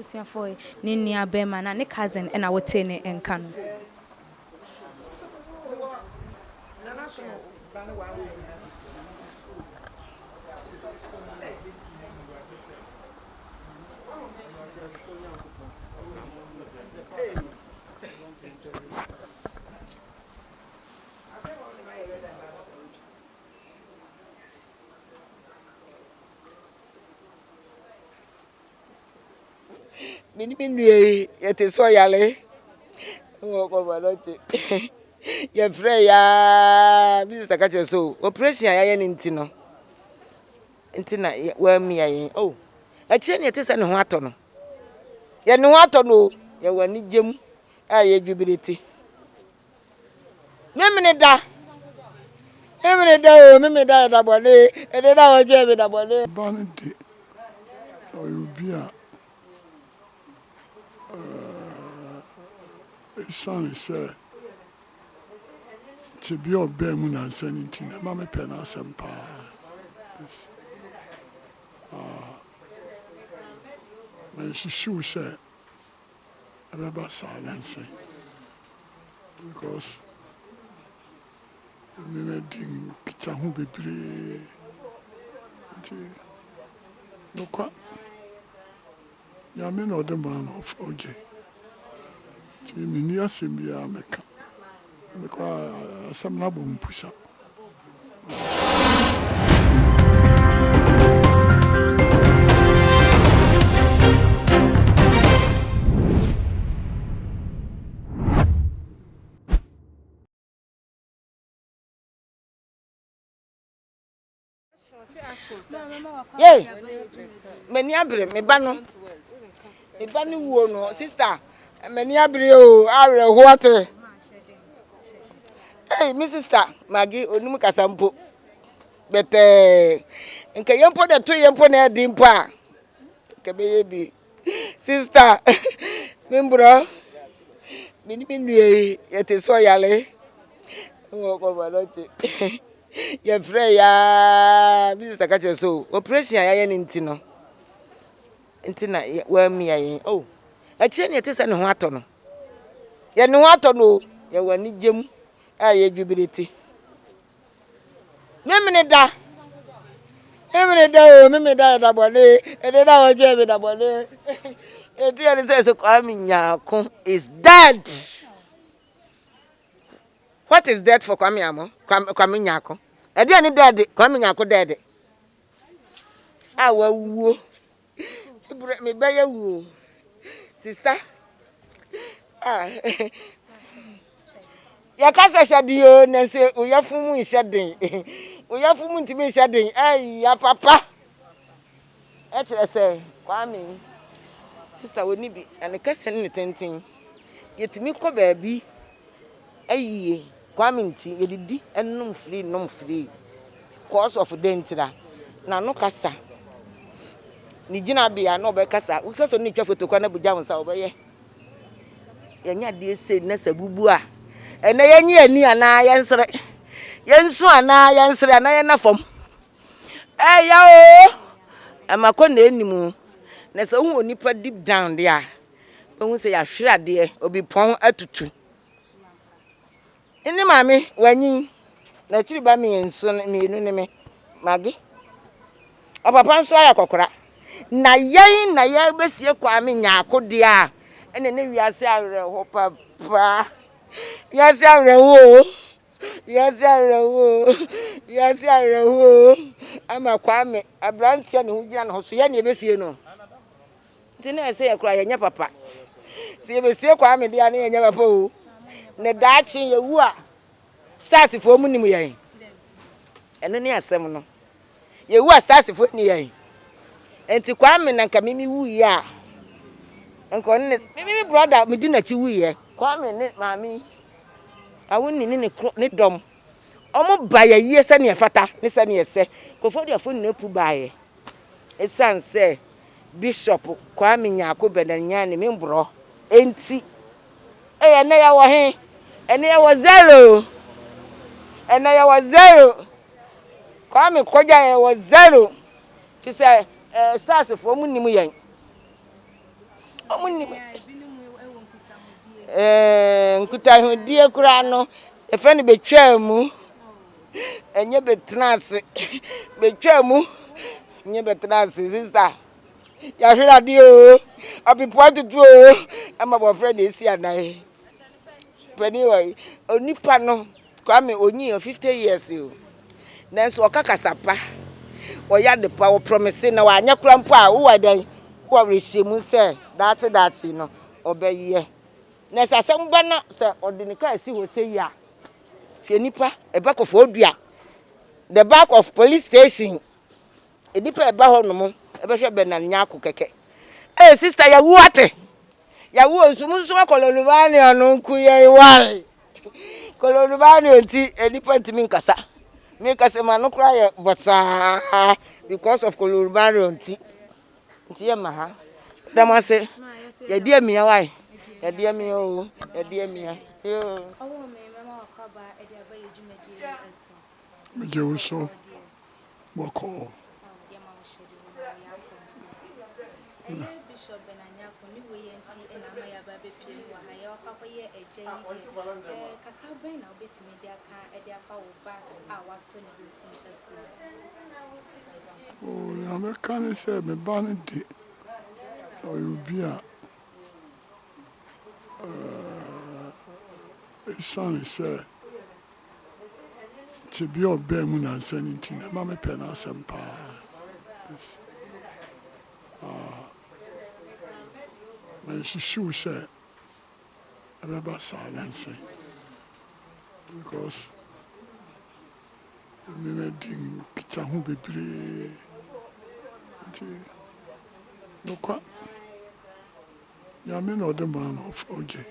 abusia for ni nua bema na ne cousin e na wote ne enka no. Minimum yet is so yale. Oh, Br0ke. Your friend, Mr. Catcher, so operation I am intino. Intina, where me I oh, a chain yet is an watono. Ya no watono, ya wani jim, I jubility. Memida, Memida, Dabone, and then I will give it Dabone. Br0ke, or you be a son, sir. To be your bemun and sending to Mamma Penas and Pa. My shoe said, I remember silencing because we went in Peter who be brave. No, quite. Yamin or the man of Br0ke. Timmy, Simia, Mecca. Because some nabum push up. Yay, many abre, me bano. Me bani no sister. Many abre, oh, what? Hey, Miss Sister, Maggie, Onum Casampo. But, and can you put a 2 year pony at Dimpa? Baby, sister, Mimbro, Minimum, yet is so yale. Oh, Br0ke. Your friend, Mr. Catcher, so operation I am intino. Intina, where me I oh, a chain yet is an watono. Ya no watono, ya wani jim, I jubility. Memida, Dabone, and then I will give it Dabone. It really says, Nyarko is dead. What is dead for Nyarko? Nyarko. I didn't dead, Nyarko dead. I will break me by you, sister. Ya kasa shadio na se oyafumu ishadin. Oyafumu ntime ishadin. Ya papa. E kire se kwame. Sister we ni bi and kasa ni tentin. Yetimi ko baabi. Ayiye. Kwame nti yedidi enum free. Cause of dentira. Na no kasa. Ni gina bia no be kasa. Usaso ni twa foto kwa na buja wonsa obeye. Yanya de se na sabubu a. Ene yanyi ani ana yansre. Yensu ana yansre ana yenafom. Ya o. Amako na enimu. Na se hu onipa deep down there. Hu se ya hwirade obi pon atutu. Ini mami wanyi na chiri ba mi enso mi enu ne me magi. Opapa nso ya kokora. Na ye besie kwa me Nyarko dia. Ene ne wiase awre ho papa. Yes, I'm a Kwame, a Br0ke who ran Hosu, any besie no. Didn't say a cry, and your papa. See, if you see Kwame, the Annie and your po. Ne dachi, your woo. Stars for Munimia. And then yes, seminal. You were stars for me. And to Kwame and Kamimi woo ya. And Cornelius, maybe brother, me do not you ye. Kwame, knit, mammy. I wouldn't in a dom. Almost by a year, send your fata, listen, yes, say, go for your phone, no put by. A son say, Bishop, Kwame Nyarko, Benyani, Mimbro, ain't see. And there were he, and there was zero. And there was zero. Kwame Koja was zero. She said, starts for Munimuyan. Omuni nkutahudie kura no efe ne betwa mu enye betnase betwa mu enye betnase sister ya hwera di o obipo tutu o ama boyfriend esi anan pani wai onipa no kwame onyi 50 years o nanso okakasapa oya de pa o promise na wa anya kura mpo a wo wadan wo rehyiemu se that no obeye na sasem ba na se odinika asi ho se ya fie nipa e back of odua the back of police station edipa e ba ho no mo e be hwe be na Nyarko keke sister ya wu ate ya wu nsumu kololubani anu nku ye wai kololubani enti edipa ntimi nkasa me kase ma no kra ye botsa because of kololubani enti ye ma ha damase ya die mi ya wai ya die mi o ya die mi ya yo owo me mama wakaba e dia ba yejumadi esi Br0ke Br0ke Bishop Nyarko ni weyenti ena ama ya ba bepie wa ha ya okwa ye eje ni kakra ben na obetimi dia ka e dia fa wo ba a wato ne bi esu ya me kan se me ba ne de o bi a son se ti bi obe mu na sani ti na ma me pe na sempa my shoe say about silence because me meding pizza hu bebre ti no kwa ya me no the man of oje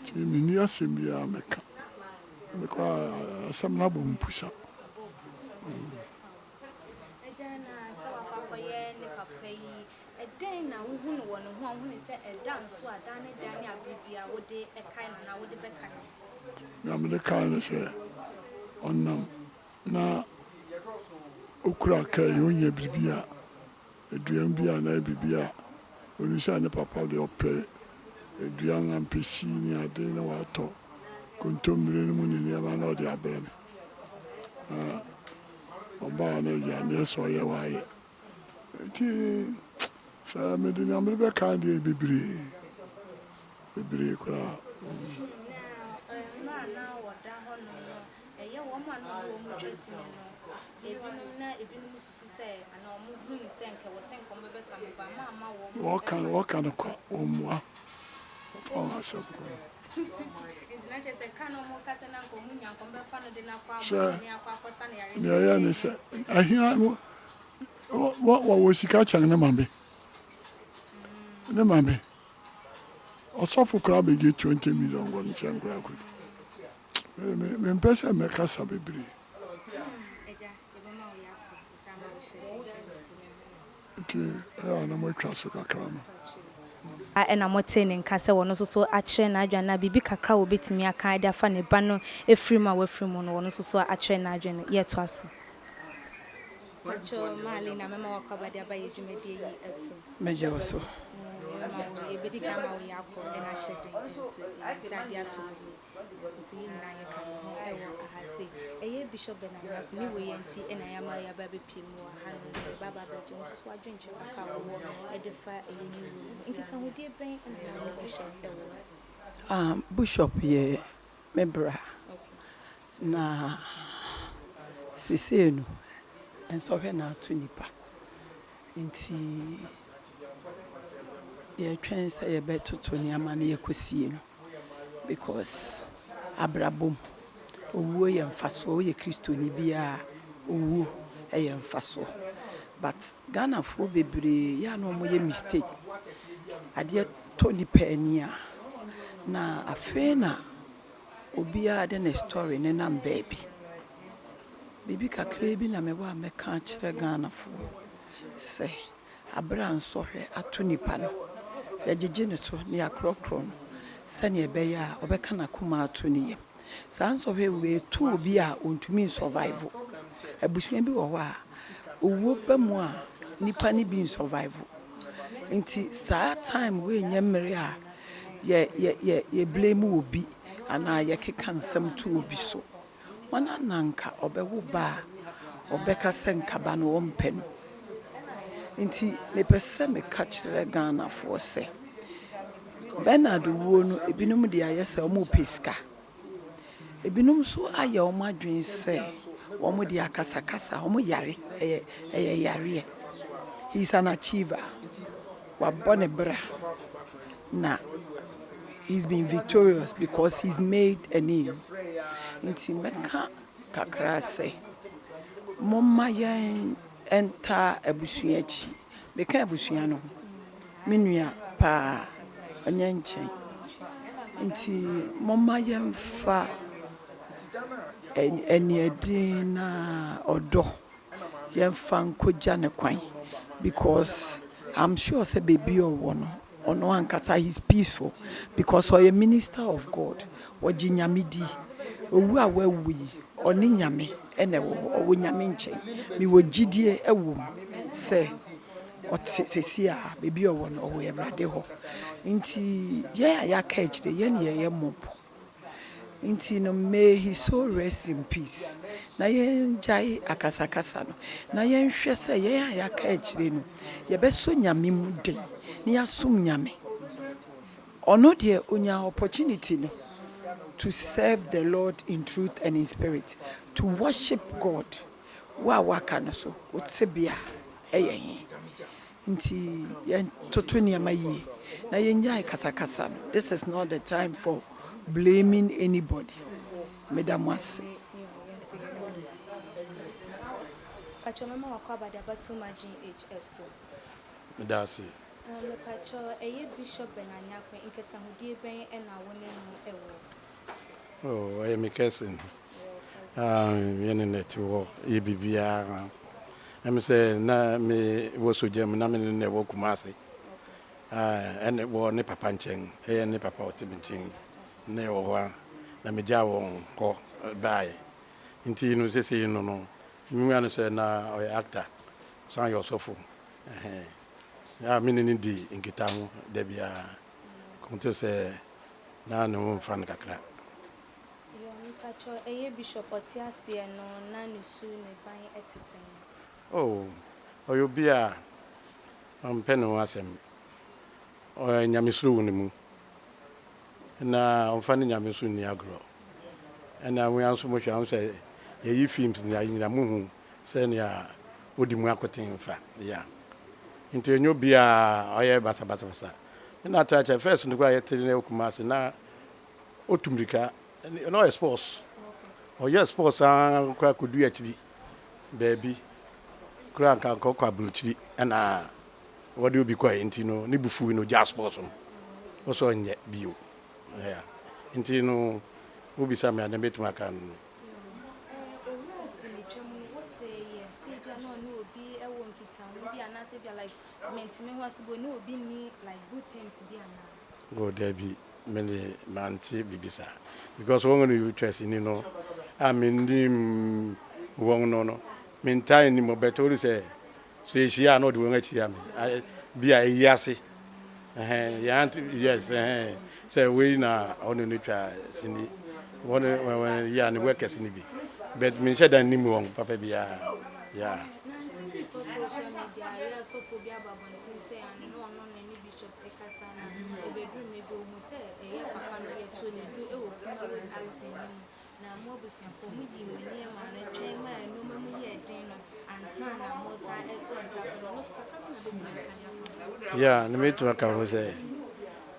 ti me ni asembia meka me kwa asem na bo mpusa ejana sawa papa ye ne papa yi eden na wohu no wono ho hu ne se edan so adan ne dan ne abribia wode ekai na wode bekai na me the kind say onam na okura kai onye bibia eduan bia na bibia onisa ne papa de ope eduan ampesi ni ade na wato kontomire no ni ni ama na de abrame oba na ya ne so ye waye ti sa me de na me be kan de bibire kura na wada ho no eye wo ma no wo mu twesi no ebinum susu se ana omu hu ni se nke wo se nko be sa mo ba ma wo what kind of omwa for us Izina chese kano mo kase na nko mu nyanko be fa no de na kwa mo ni akwa kosa na yare ne ya ne se ahia what was sika chan na mambe ne mambe osofu kra be 20 million go nchan kra ko me pesa me kasa bebre eja ebe ma o yakọ isa ma o shede ti ya na mo twa so kakra no ena motene nka se wono soso akire na adwa na bibi kakra wo betimi aka ade afa ne ba no efrimu a wafrimu no wono soso akire na adwa ne ye to aso Pacho mali na mema wakaba de abaye dwumadi yi aso meje woso ebedi kama wo yakọ ena shede nso sabi ato soso yi na ye ka no ewo ahase eye Bishop Nyarko ni we yenti ena ya ma ya ba bepie mu ha no baba ba je soso adwenche kaka wo edefa eye ni wo nkita hodie ben ena Bishop ewo Bishop ye mebra na sisenu enso hwe na atu nipa nti ye twen se ye betoto ni ama na ye kosie no because abrabom owo ye mfaso ye Kristo ni bia owo ye mfaso but Ghana fo bebre ya no mo ye mistake ade to nipa ani a na afena obia de na story ne na baby bibi kakra bi na mewa meka kire Ghana fo se abra nsohwe ato nipa no ya jeje ne so ne akrokro no se ne ebe ya obeka na kuma ato ne sa nsohwe we tu obi a ontumi survive abusuan bi wo ho a owo ba mu a nipa ne bi survive Nti saa time we nyemere a ye blame obi ana ye keka nsɛm to obi so. Wana nanka obewo ba obeka senka no ompɛ no. Nti me pese me ka kyerɛ Ghana for se Bernard wo no ebinom de ayese omo peska. Ebinom so aye omo adwen se omo de akasakasa omo yare yare. He's an achiever. Wabone bra. Na he's been victorious because he's made a name. Nti meka kakra se momma yen enter abusua chi. Meka abusua no. Menua pa anyanchen. Nti momma yen fa eniadina odo. Yen fa nkoja ne kwan because I'm sure say baby or one or no ankasa he's peaceful because or a minister of God or jinyamidi owu a we oni nyame ene wo nyame nche mi wo gidie ewom se otisi a baby or one or we brade ho nti ye ya ka echire ye ne ye mopo nti no may he so rest in peace na yen jai akasakasa no na yen hwe se ye ya ka echire no ye beso nyame mu den na yasum nyame ono de onya opportunity no to serve the Lord in truth and in spirit, to worship God. Wa waka no so otsebia eyen nti yen toto niama yi na yen jai kasakasa no. This is not the time for blaming anybody. Madam Wasi. Pacho mama wakwaba da batu majin HS. Medasi. Pacho eye Bishop Nyarko inketa hudie ben ena woni no ewo. Oh, I am a cousin. Net wo ebibia. I'm say na me wo so jam na me ne wo kumase. Ene wo ne papa nchen, ne papa otibinchin. Ne wo ho na me ja wo ko bai. Nti no sese no no. Me wan say na o actor. San yosofo. Ya me ni di nkita ho da bia. Komto say na no fan kakra. Pacho eye Bishop Otiasie no na nisu ne ban etisen. Oh, oyobia peno asem. O nyamesuru ne mu. Na onfane nyamesuru ni agro. Na we anso mo hwa say ye films ni ayina muhu say na odimu akoten fa ya. Nti enyo bia oye basa. Na attache first no gwa yete ne okumase na otumrika no sports. Oh yes, sports kwa kudu achiri. Baby. Kra kan ko kwa bluchi na what do be kwa nti no ni bufu no jazz sports no. Also nye bio. Yeah. Nti no obi sa me na betuma kan. Go there be many manti bibisa because one going to trust in no I mean dim won no mean time ni mo beto say she are not doing it am be a yase yes say we na on no twa sini one ya ni workers ni bi but me said that ni mo won papa bia yeah because social media yeah so phobia babontin say and no any Bishop ekasana e bedroom me go mo say e papa no ye to ne do e wo kuma we acting na mo busia for mu yi mani ma na twen ma no mu ye den no ansa na mo sa e to ansa for no so kakra na betima kan ya fa yeah na me to ka ho say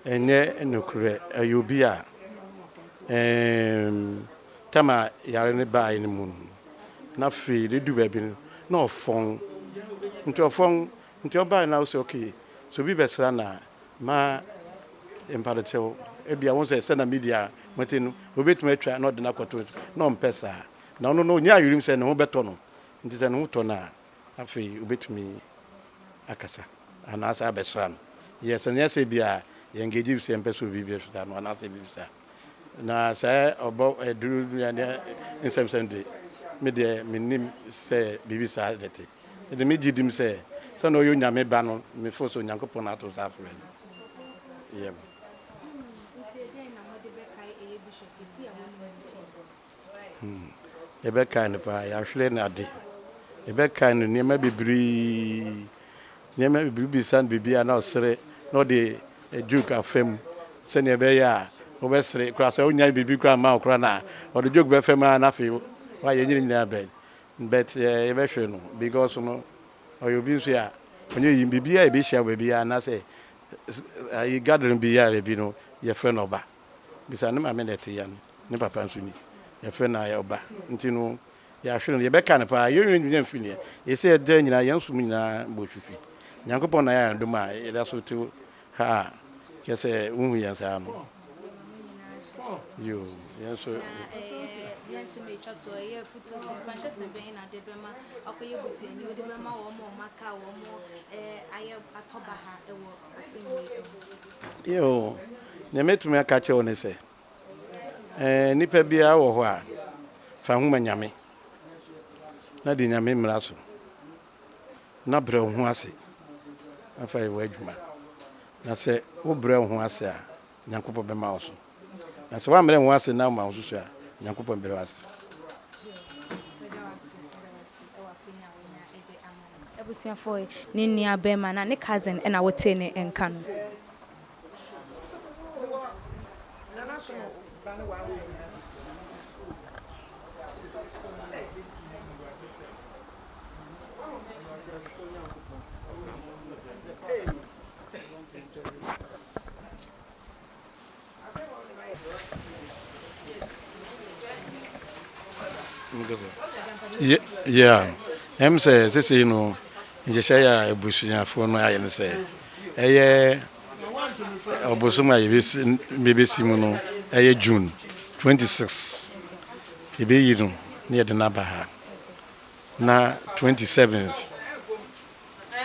enye enukure ayobia tama yare ne ba ni mu na fe de du ba bi no fon nti oba na say okay so bi besra na ma emparatew e bia won say na media matinu obetuma atwa na odena kwato na ompesa na no nya yurim say ne ho beto no nti say ne ho to na afi obetumi akasa ana asa besra no yes na say bia ye engage say empesa obi bi so na ana say bi sa na say obo eduru ya insem de me de minim say bibi sa dete de me gidim say so no you nyame ba no me fo so Nyankopon ato sa afre no yeah ebe kan pa ya hwele na de ebe kan no niema bibiri niema bibiri san bibia na osere no de joke afem se ne ebe ya obesere kura so onya bibi kura ma okura na o de joke be fem na fe wa ye nyina be but ebe hwe no because no oyobi nso ya onye yi bibia ebe hia bibia na se ayi gathering bi ya be no ye fe no ba bisa ne ma me net ya ne papa nso ni ye fe na ya oba nti no ya hwe no ye be kan pa ye nyina mfini ye se de nyina ye nsum nyina bo hwehwe Nyankopon na ya ndom a ye da so to ha kese unhu ye nsa no yo ye so yes me twa to ye futu sin conscious ben na de bema akoye busuani odi bema wo mo maka wo mo aye atoba ha ewo asemi yo ne metumi aka che one se nipa bia wo ho a fa hu manyame na di nyame mmra so na brɛ ho ase afa ye wadwuma na se wo brɛ ho ase a Nyankopɔn bɛma wo so na se wa mmerɛ ho ase na ma wo so a Nyankopɔn brɛ ase ebusiafo ni nua bema na ne cousin na wote ne enka no yeah say you know nje ya ebusuafo no aye ne say eye obosoma ye bebesi mu no eye June 26 ebe yi no ne de na ba ha na 27th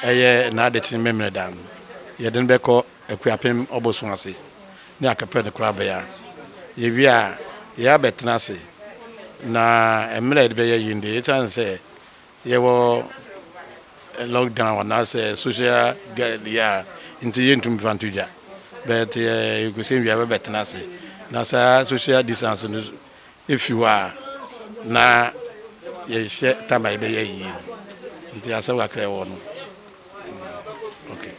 eye na de tin memre dan ye de be ko akuapem oboso ase ne akapɛ ne kura ba ya ye wi a ya betena ase na emre de be ye yinde etan say ye wo lockdown and as social yeah into yentum advantage but you go say we have better na say na social distance if you are na ye share time be ye yi into asawa kre wo no okay